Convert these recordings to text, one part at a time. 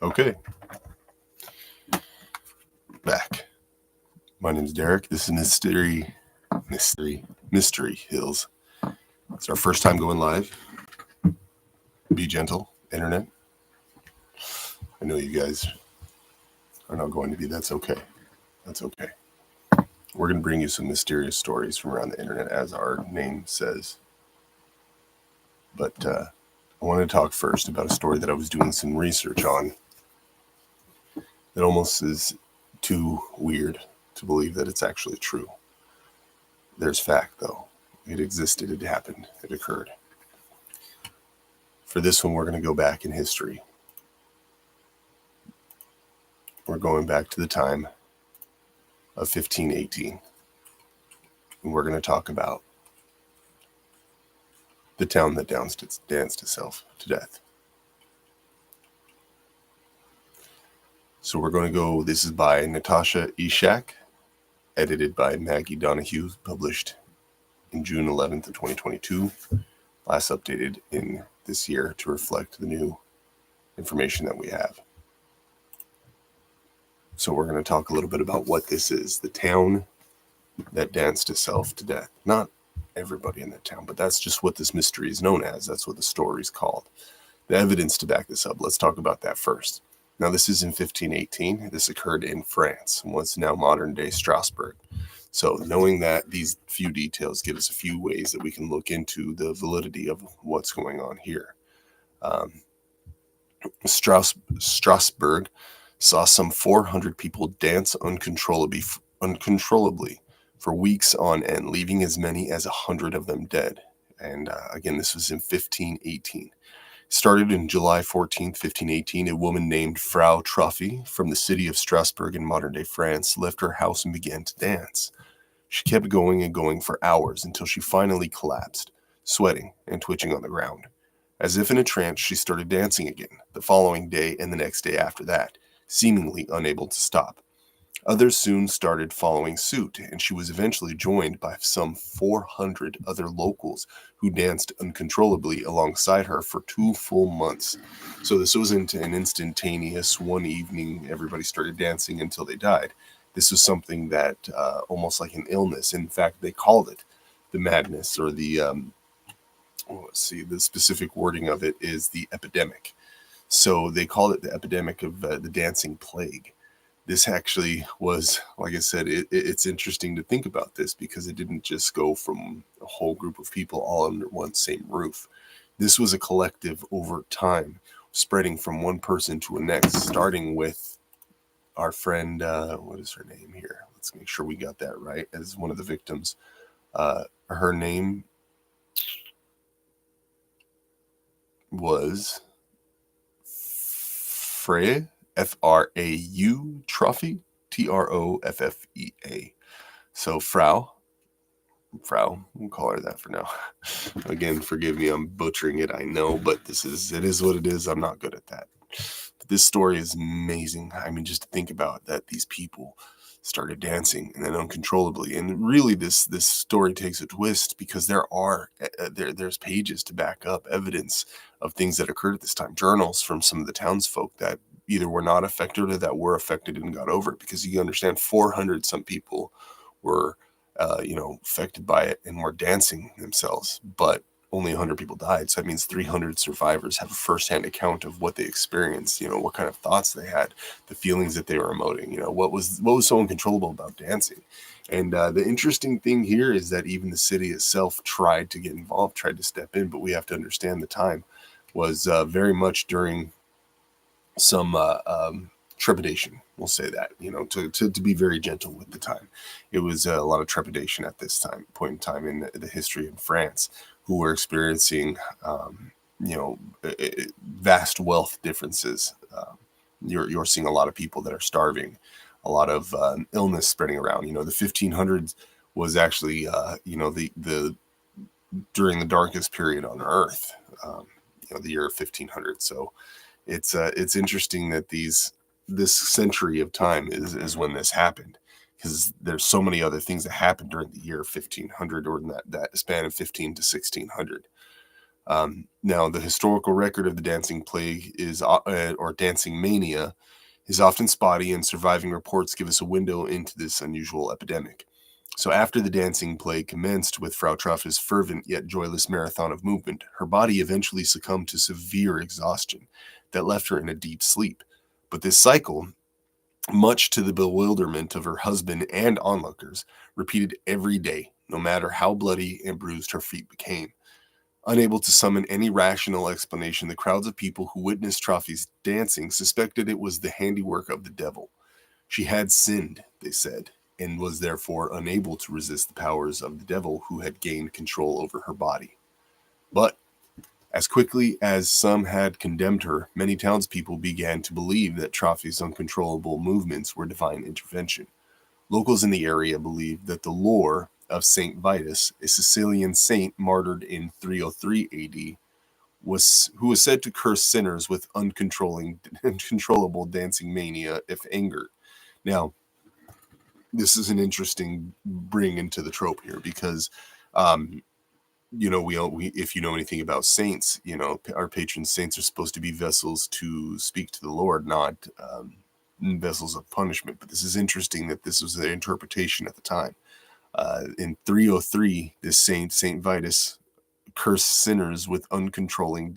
Okay, back. My name's Derek. This is Mystery Hills. It's our first time going live. Be gentle, internet. I know you guys are not going to be. That's okay. That's okay. We're going to bring you some mysterious stories from around the internet, as our name says. But I want to talk first about a story that I was doing some research on that almost is too weird to believe that it's actually true. There's fact, though. It existed, it happened, it occurred. For this one, we're going to go back in history. We're going back to the time of 1518. And we're going to talk about the town that danced itself to death. So we're going to go, this is by Natasha Ishak, edited by Maggie Donahue, published in June 11th of 2022, last updated in this year to reflect the new information that we have. So we're going to talk a little bit about what this is, the town that danced itself to death. Not everybody in that town, but that's just what this mystery is known as. That's what the story is called. The evidence to back this up, let's talk about that first. Now, this is in 1518. This occurred in France, what's now modern-day Strasbourg. So knowing that, these few details give us a few ways that we can look into the validity of what's going on here. Strasbourg saw some 400 people dance uncontrollably for weeks on end, leaving as many as 100 of them dead. And again, this was in 1518. Started in July 14th, 1518, a woman named Frau Truffy from the city of Strasbourg in modern-day France left her house and began to dance. She kept going and going for hours until she finally collapsed, sweating and twitching on the ground. As if in a trance, she started dancing again, the following day and the next day after that, seemingly unable to stop. Others soon started following suit, and she was eventually joined by some 400 other locals who danced uncontrollably alongside her for 2 full months. So this wasn't an instantaneous one evening, everybody started dancing until they died. This was something that almost like an illness. In fact, they called it the madness, or the specific wording of it is the epidemic. So they called it the epidemic of the dancing plague. This actually was, like I said, it's interesting to think about this because it didn't just go from a whole group of people all under one same roof. This was a collective over time, spreading from one person to the next, starting with our friend, what is her name here? Let's make sure we got that right, as one of the victims. Her name was Frey, F-R-A-U, Truffy, T-R-O-F-F-E-A. So Frau, we'll call her that for now. Again, forgive me, I'm butchering it, I know, but it is what it is. I'm not good at that. But this story is amazing. I mean, just to think about that, these people started dancing and then uncontrollably. And really, this story takes a twist because there's pages to back up evidence of things that occurred at this time. Journals from some of the townsfolk that either were not affected or that were affected and got over it, because you understand 400 some people were affected by it and were dancing themselves, but only 100 people died. So that means 300 survivors have a firsthand account of what they experienced, what kind of thoughts they had, the feelings that they were emoting, what was so uncontrollable about dancing. And the interesting thing here is that even the city itself tried to get involved, tried to step in, but we have to understand the time was very much during some trepidation. We'll say that, to be very gentle with the time. It was a lot of trepidation at this point in time in the history of France, who were experiencing, vast wealth differences. You're seeing a lot of people that are starving, a lot of illness spreading around. The 1500s was actually, the during the darkest period on Earth, the year 1500. So it's interesting that this century of time is when this happened, because there's so many other things that happened during the year 1500, or in that span of 15 to 1600. Now, the historical record of the dancing plague or dancing mania, is often spotty, and surviving reports give us a window into this unusual epidemic. So after the dancing plague commenced with Frau Traufe's fervent yet joyless marathon of movement, her body eventually succumbed to severe exhaustion that left her in a deep sleep. But this cycle, much to the bewilderment of her husband and onlookers, repeated every day, no matter how bloody and bruised her feet became. Unable to summon any rational explanation, the crowds of people who witnessed Traufe's dancing suspected it was the handiwork of the devil. She had sinned, they said, and was therefore unable to resist the powers of the devil who had gained control over her body. But as quickly as some had condemned her, many townspeople began to believe that Traufe's uncontrollable movements were divine intervention. Locals in the area believed that the lore of Saint Vitus, a Sicilian saint martyred in 303 AD, who was said to curse sinners with uncontrollable dancing mania if angered. Now, this is an interesting bring into the trope here because, we if you know anything about saints, our patron saints are supposed to be vessels to speak to the Lord, not vessels of punishment. But this is interesting that this was the interpretation at the time. In 303, this Saint Vitus, cursed sinners with controllable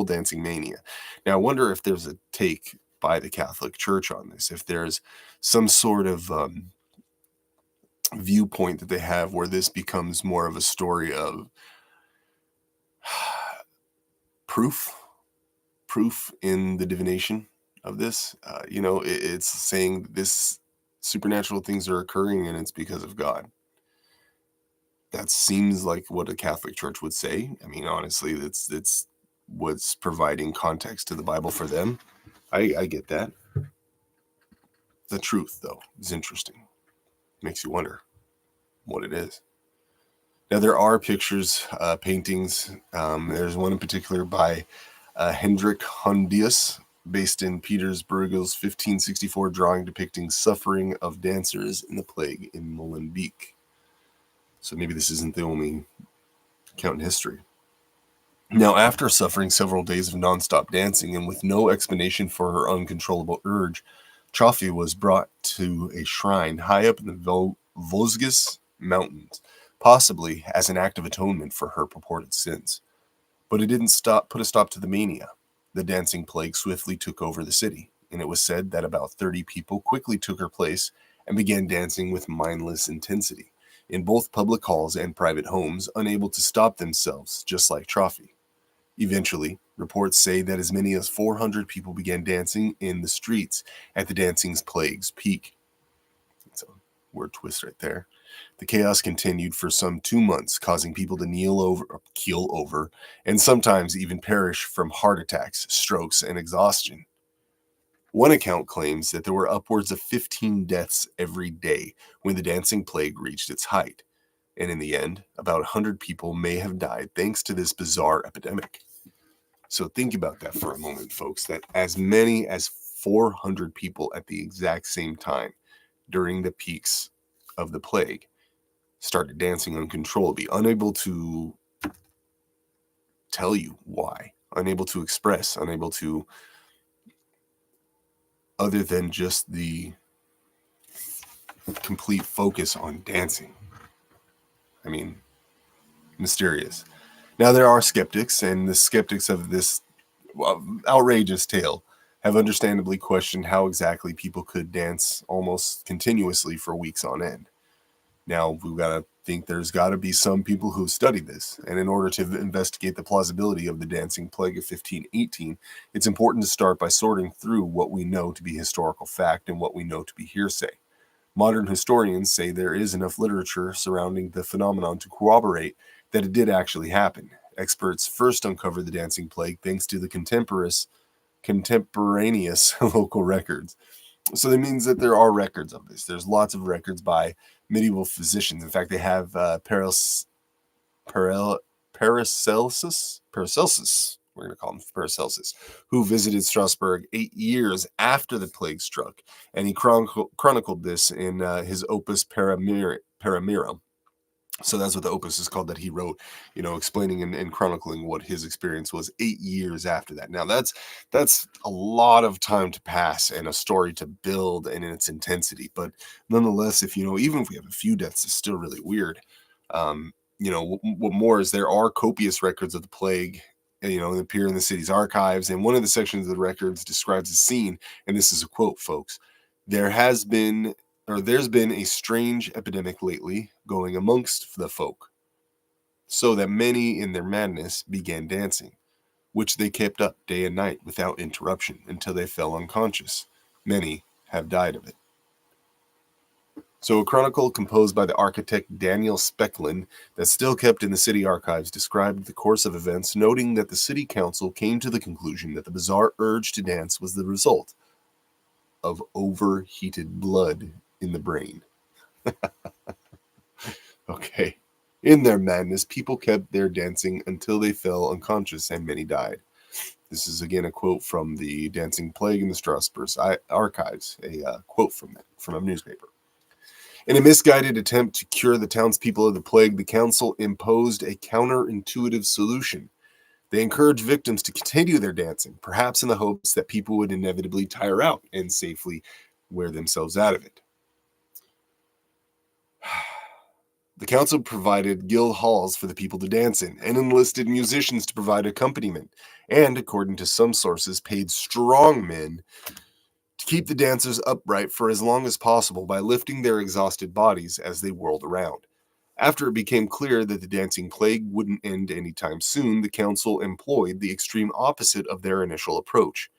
dancing mania. Now, I wonder if there's a take by the Catholic Church on this, if there's some sort of viewpoint that they have where this becomes more of a story of proof in the divination of this. It's saying this supernatural things are occurring and it's because of God. That seems like what a Catholic Church would say. I mean, honestly, it's what's providing context to the Bible for them. I get that. The truth, though, is interesting. Makes you wonder what it is. Now, there are pictures, paintings. There's one in particular by Hendrik Hondius, based in Petersburg's 1564 drawing depicting suffering of dancers in the plague in Molenbeek. So maybe this isn't the only account in history. Now, after suffering several days of nonstop dancing and with no explanation for her uncontrollable urge, Traufe was brought to a shrine high up in the Vosges Mountains, possibly as an act of atonement for her purported sins. But it didn't put a stop to the mania. The dancing plague swiftly took over the city, and it was said that about 30 people quickly took her place and began dancing with mindless intensity in both public halls and private homes, unable to stop themselves, just like Traufe. Eventually, reports say that as many as 400 people began dancing in the streets at the dancing plague's peak. That's a word twist right there. The chaos continued for some 2 months, causing people to keel over, and sometimes even perish from heart attacks, strokes, and exhaustion. One account claims that there were upwards of 15 deaths every day when the dancing plague reached its height, and in the end, about 100 people may have died thanks to this bizarre epidemic. So think about that for a moment, folks, that as many as 400 people at the exact same time during the peaks of the plague started dancing uncontrollably, unable to tell you why, unable to express, unable to, other than just the complete focus on dancing. I mean, mysterious. Now, there are skeptics, and the skeptics of this outrageous tale have understandably questioned how exactly people could dance almost continuously for weeks on end. Now, we've got to think there's got to be some people who studied this, and in order to investigate the plausibility of the dancing plague of 1518, it's important to start by sorting through what we know to be historical fact and what we know to be hearsay. Modern historians say there is enough literature surrounding the phenomenon to corroborate that it did actually happen. Experts first uncovered the dancing plague thanks to the contemporaneous local records. So that means that there are records of this. There's lots of records by medieval physicians. In fact, they have Paracelsus. We're going to call him Paracelsus, who visited Strasbourg 8 years after the plague struck, and he chronicled this in his Opus Paramira. So that's what the opus is called that he wrote, explaining and chronicling what his experience was 8 years after that. Now that's a lot of time to pass and a story to build and in its intensity. But nonetheless, if even if we have a few deaths, it's still really weird. What more is there are copious records of the plague, that appear in the city's archives. And one of the sections of the records describes a scene, and this is a quote, folks. There's been a strange epidemic lately going amongst the folk, so that many in their madness began dancing, which they kept up day and night without interruption until they fell unconscious. Many have died of it. So a chronicle composed by the architect Daniel Specklin that's still kept in the city archives described the course of events, noting that the city council came to the conclusion that the bizarre urge to dance was the result of overheated blood in the brain. Okay. In their madness, people kept their dancing until they fell unconscious and many died. This is again a quote from the Dancing Plague in the Strasbourg archives, a quote from a newspaper. In a misguided attempt to cure the townspeople of the plague, the council imposed a counterintuitive solution. They encouraged victims to continue their dancing, perhaps in the hopes that people would inevitably tire out and safely wear themselves out of it. The council provided guild halls for the people to dance in and enlisted musicians to provide accompaniment, and, according to some sources, paid strong men to keep the dancers upright for as long as possible by lifting their exhausted bodies as they whirled around. After it became clear that the dancing plague wouldn't end anytime soon, the council employed the extreme opposite of their initial approach.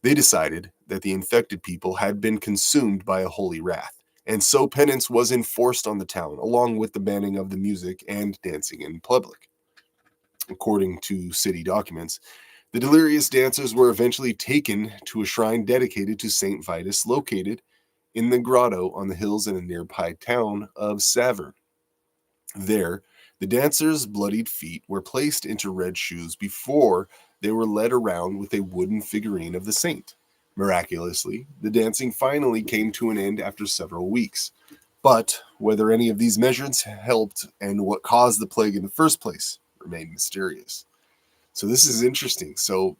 They decided that the infected people had been consumed by a holy wrath, and so penance was enforced on the town, along with the banning of the music and dancing in public. According to city documents, the delirious dancers were eventually taken to a shrine dedicated to St. Vitus, located in the grotto on the hills in a nearby town of Saverne. There, the dancers' bloodied feet were placed into red shoes before they were led around with a wooden figurine of the saint. Miraculously, the dancing finally came to an end after several weeks. But whether any of these measures helped and what caused the plague in the first place remained mysterious. So this is interesting. So,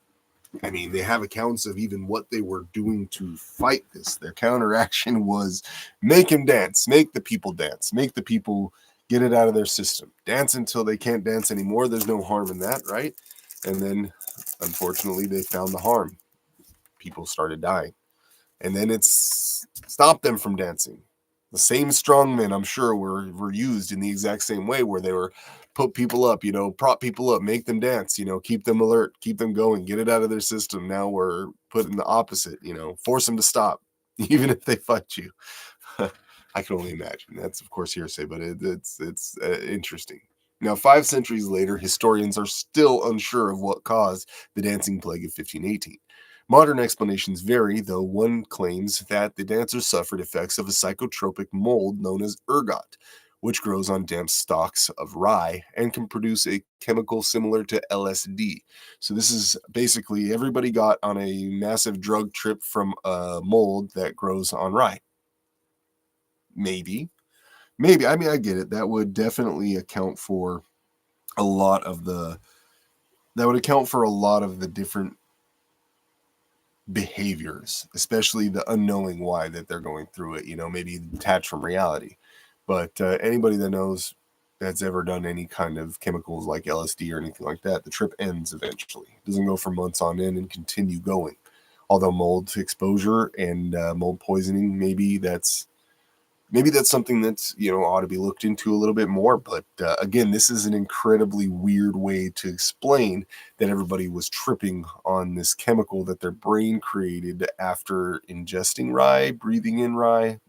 they have accounts of even what they were doing to fight this. Their counteraction was make him dance, make the people dance, make the people get it out of their system. Dance until they can't dance anymore. There's no harm in that, right? And then, unfortunately, they found the harm. People started dying. And then it's stopped them from dancing. The same strongmen, I'm sure, were used in the exact same way, where they were put people up, prop people up, make them dance, keep them alert, keep them going, get it out of their system. Now we're putting the opposite, force them to stop, even if they fight you. I can only imagine. That's, of course, hearsay, but it's interesting. Now, 5 centuries later, historians are still unsure of what caused the dancing plague of 1518. Modern explanations vary, though one claims that the dancers suffered effects of a psychotropic mold known as ergot, which grows on damp stalks of rye and can produce a chemical similar to LSD. So this is basically everybody got on a massive drug trip from a mold that grows on rye. Maybe. I get it. That would definitely account for a lot of the different behaviors, especially the unknowing why that they're going through it, maybe detached from reality. But anybody that knows that's ever done any kind of chemicals like LSD or anything like that, the trip ends eventually. It doesn't go for months on end and continue going. Although mold exposure and mold poisoning, maybe that's something that's ought to be looked into a little bit more. But again, this is an incredibly weird way to explain that everybody was tripping on this chemical that their brain created after ingesting rye, breathing in rye,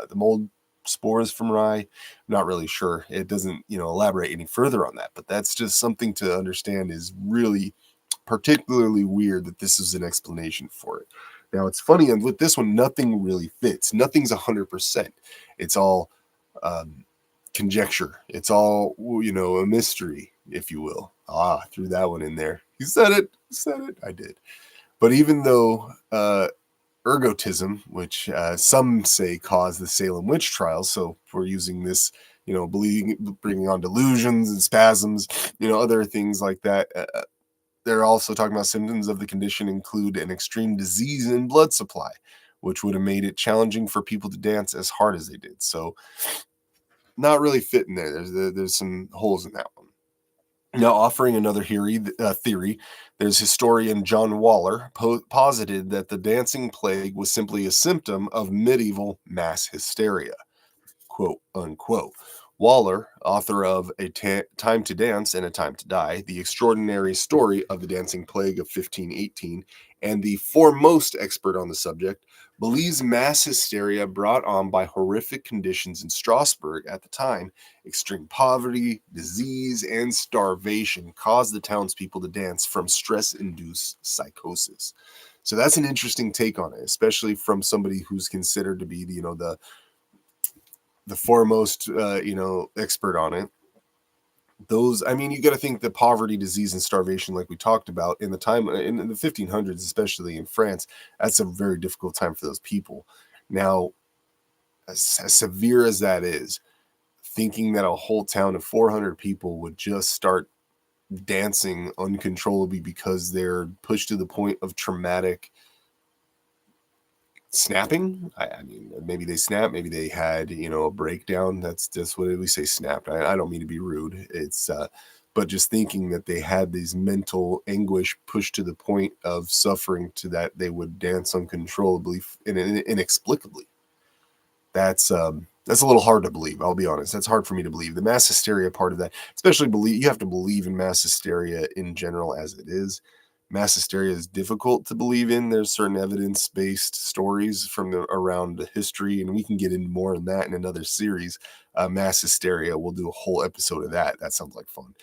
the mold spores from rye. I'm not really sure. It doesn't elaborate any further on that, but that's just something to understand is really particularly weird that this is an explanation for it. Now, it's funny, and with this one, nothing really fits. Nothing's 100%. It's all conjecture. It's all, a mystery, if you will. Threw that one in there. You said it. I did. But even though ergotism, which some say caused the Salem witch trials, so we're using this bringing on delusions and spasms, other things like that. They're also talking about symptoms of the condition include an extreme disease in blood supply, which would have made it challenging for people to dance as hard as they did. So not really fitting there. There's some holes in that one. Now, offering another theory, there's historian John Waller posited that the dancing plague was simply a symptom of medieval mass hysteria, quote unquote. Waller, author of Time to Dance and a Time to Die, The Extraordinary Story of the Dancing Plague of 1518, and the foremost expert on the subject, believes mass hysteria brought on by horrific conditions in Strasbourg at the time, extreme poverty, disease, and starvation caused the townspeople to dance from stress-induced psychosis. So that's an interesting take on it, especially from somebody who's considered to be, the foremost, expert on it. You got to think the poverty, disease, and starvation, like we talked about in the time in the 1500s, especially in France, that's a very difficult time for those people. Now, as severe as that is, thinking that a whole town of 400 people would just start dancing uncontrollably because they're pushed to the point of traumatic snapping. Maybe they snapped, maybe they had, a breakdown. That's just what we say, snapped. I don't mean to be rude. It's, but just thinking that they had these mental anguish pushed to the point of suffering to that they would dance uncontrollably and inexplicably. That's a little hard to believe. I'll be honest. That's hard for me to believe. The mass hysteria part of that, especially you have to believe in mass hysteria in general as it is. Mass hysteria is difficult to believe in. There's certain evidence-based stories from around the history, and we can get into more on that in another series. Mass hysteria, we'll do a whole episode of that. That sounds like fun.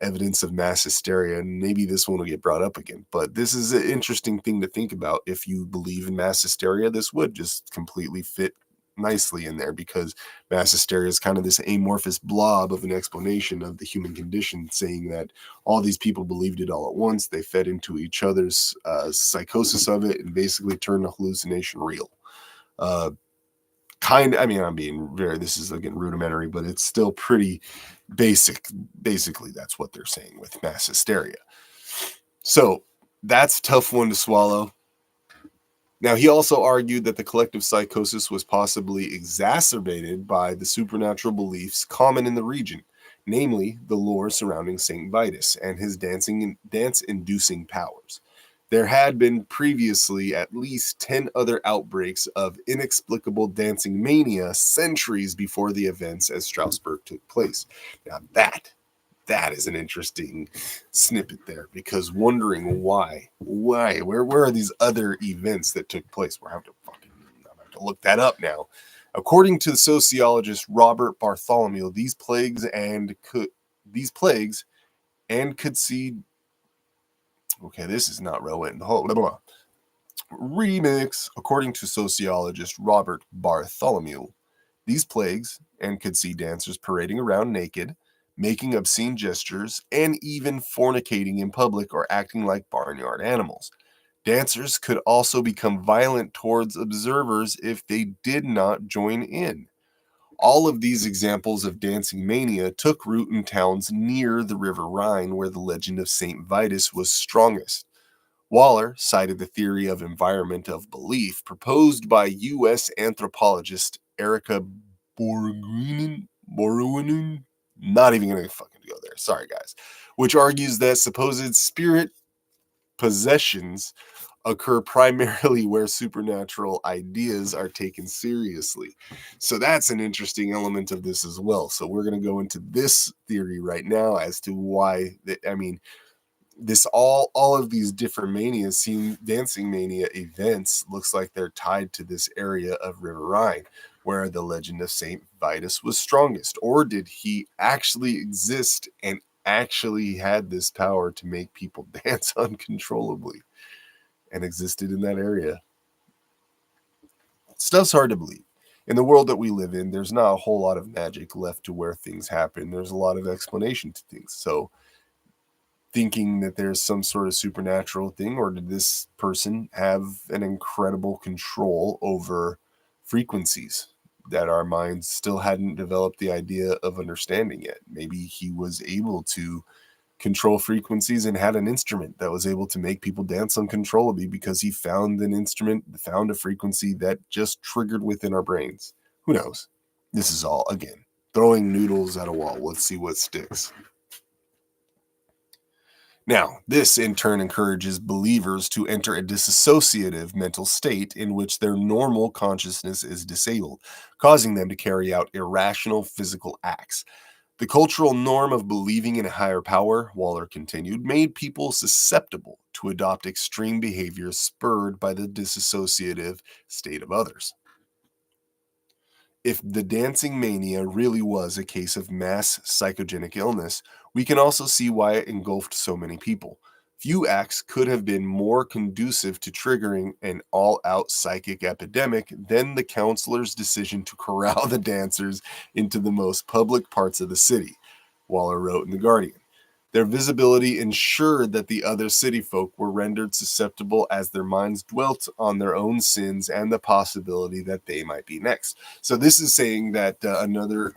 Evidence of mass hysteria, and maybe this one will get brought up again. But this is an interesting thing to think about. If you believe in mass hysteria, this would just completely fit nicely in there, because mass hysteria is kind of this amorphous blob of an explanation of the human condition, saying that all these people believed it all at once. They fed into each other's psychosis of it and basically turned the hallucination real. This is again rudimentary, but it's still pretty basic. Basically, that's what they're saying with mass hysteria. So that's a tough one to swallow. Now, he also argued that the collective psychosis was possibly exacerbated by the supernatural beliefs common in the region, namely the lore surrounding Saint Vitus and his dance-inducing powers. There had been previously at least 10 other outbreaks of inexplicable dancing mania centuries before the events at Strasbourg took place. Now that is an interesting snippet there, because wondering why, where are these other events that took place? I'm going to have to look that up now. According to the sociologist Robert Bartholomew, these plagues could see. Okay, this is not relevant. Remix. According to sociologist Robert Bartholomew, these plagues and could see dancers parading around naked, making obscene gestures, and even fornicating in public or acting like barnyard animals. Dancers could also become violent towards observers if they did not join in. All of these examples of dancing mania took root in towns near the River Rhine, where the legend of St. Vitus was strongest. Waller cited the theory of environment of belief proposed by U.S. anthropologist Erica Boruinen, not even going to fucking go there. Sorry, guys. Which argues that supposed spirit possessions occur primarily where supernatural ideas are taken seriously. So that's an interesting element of this as well. So we're going to go into this theory right now as to why this all of these different dancing mania events looks like they're tied to this area of River Rhine, where the legend of Saint Vitus was strongest. Or did he actually exist and actually had this power to make people dance uncontrollably and existed in that area? Stuff's hard to believe. In the world that we live in, there's not a whole lot of magic left to where things happen. There's a lot of explanation to things. So thinking that there's some sort of supernatural thing, or did this person have an incredible control over frequencies? that our minds still hadn't developed the idea of understanding yet. Maybe he was able to control frequencies and had an instrument that was able to make people dance uncontrollably because he found a frequency that just triggered within our brains. Who knows? This is all, again, throwing noodles at a wall. Let's see what sticks. Now, this in turn encourages believers to enter a dissociative mental state in which their normal consciousness is disabled, causing them to carry out irrational physical acts. The cultural norm of believing in a higher power, Waller continued, made people susceptible to adopt extreme behaviors spurred by the dissociative state of others. If the dancing mania really was a case of mass psychogenic illness, we can also see why it engulfed so many people. Few acts could have been more conducive to triggering an all-out psychic epidemic than the counselor's decision to corral the dancers into the most public parts of the city, Waller wrote in The Guardian. Their visibility ensured that the other city folk were rendered susceptible as their minds dwelt on their own sins and the possibility that they might be next. So this is saying that another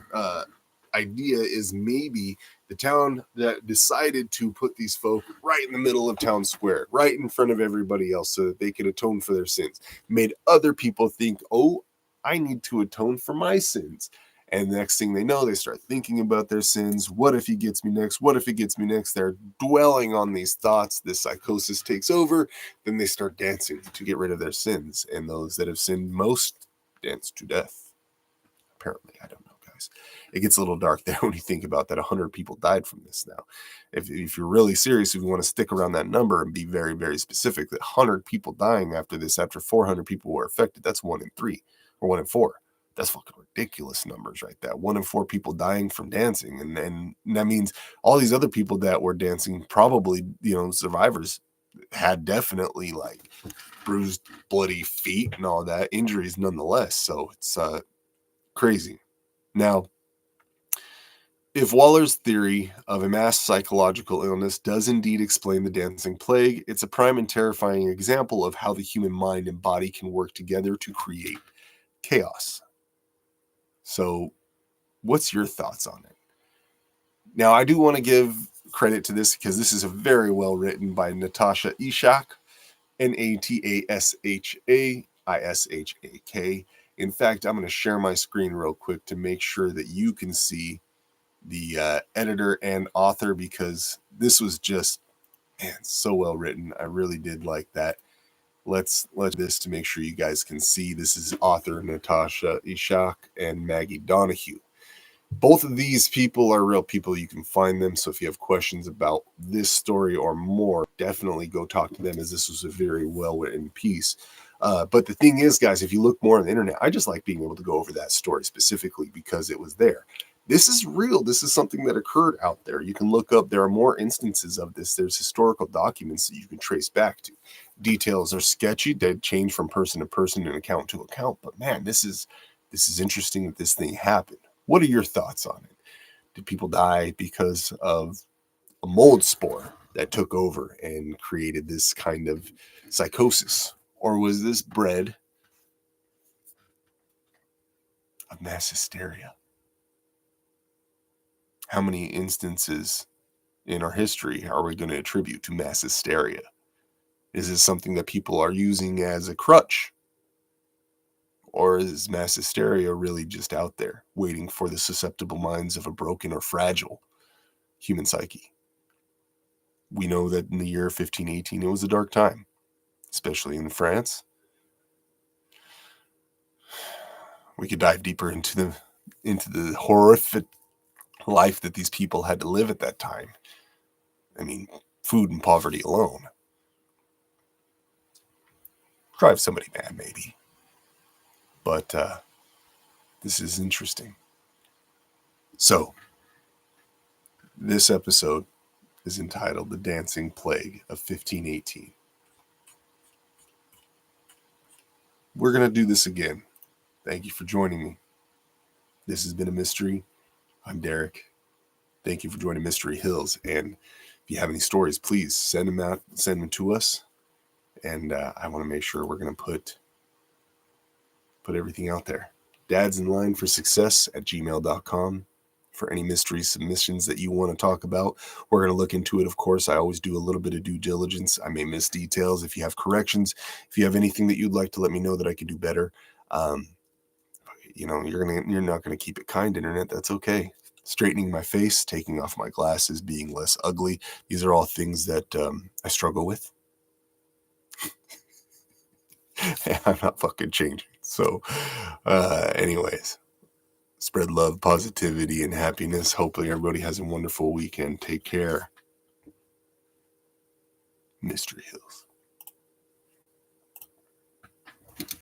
idea is maybe the town that decided to put these folk right in the middle of town square, right in front of everybody else so that they could atone for their sins, made other people think, oh, I need to atone for my sins. And the next thing they know, they start thinking about their sins. What if he gets me next? What if he gets me next? They're dwelling on these thoughts. This psychosis takes over. Then they start dancing to get rid of their sins. And those that have sinned most dance to death. Apparently, I don't know, guys. It gets a little dark there when you think about that 100 people died from this now. If you're really serious, if you want to stick around that number and be very, very specific, that 100 people dying after this, after 400 people were affected, that's 1 in 3 or 1 in 4. That's fucking ridiculous numbers right there. 1 in 4 people dying from dancing. And that means all these other people that were dancing, probably, survivors, had definitely like bruised, bloody feet and all that, injuries nonetheless. So it's crazy. Now, if Waller's theory of a mass psychological illness does indeed explain the dancing plague, it's a prime and terrifying example of how the human mind and body can work together to create chaos. So, what's your thoughts on it? Now, I do want to give credit to this because this is a very well written by Natasha Ishak, Natasha In fact, I'm going to share my screen real quick to make sure that you can see the editor and author, because this was just, so well written. I really did like that. Let's this to make sure you guys can see. This is author Natasha Ishak and Maggie Donahue. Both of these people are real people. You can find them. So if you have questions about this story or more, definitely go talk to them, as this was a very well written piece. But the thing is, guys, if you look more on the internet, I just like being able to go over that story specifically because it was there. This is real. This is something that occurred out there. You can look up. There are more instances of this. There's historical documents that you can trace back to. Details are sketchy. They change from person to person and account to account. But man, this is interesting that this thing happened. What are your thoughts on it? Did people die because of a mold spore that took over and created this kind of psychosis? Or was this bred of mass hysteria? How many instances in our history are we going to attribute to mass hysteria? Is this something that people are using as a crutch? Or is mass hysteria really just out there waiting for the susceptible minds of a broken or fragile human psyche? We know that in the year 1518, it was a dark time, especially in France. We could dive deeper into the horrific life that these people had to live at that time. I mean, food and poverty alone drive somebody mad, maybe. But this is interesting. So, this episode is entitled The Dancing Plague of 1518. We're going to do this again. Thank you for joining me. This has been a mystery. I'm Derek. Thank you for joining Mystery Hills. And if you have any stories, please send them to us. And I want to make sure we're going to put everything out there. dadsinlineforsuccess@gmail.com for any mystery submissions that you want to talk about. We're going to look into it. Of course, I always do a little bit of due diligence. I may miss details. If you have corrections, if you have anything that you'd like to let me know that I could do better, you're not going to keep it kind, internet. That's okay. Straightening my face, taking off my glasses, being less ugly. These are all things that I struggle with. I'm not fucking changing. So, anyways, spread love, positivity, and happiness. Hopefully everybody has a wonderful weekend. Take care. Mystery Hills.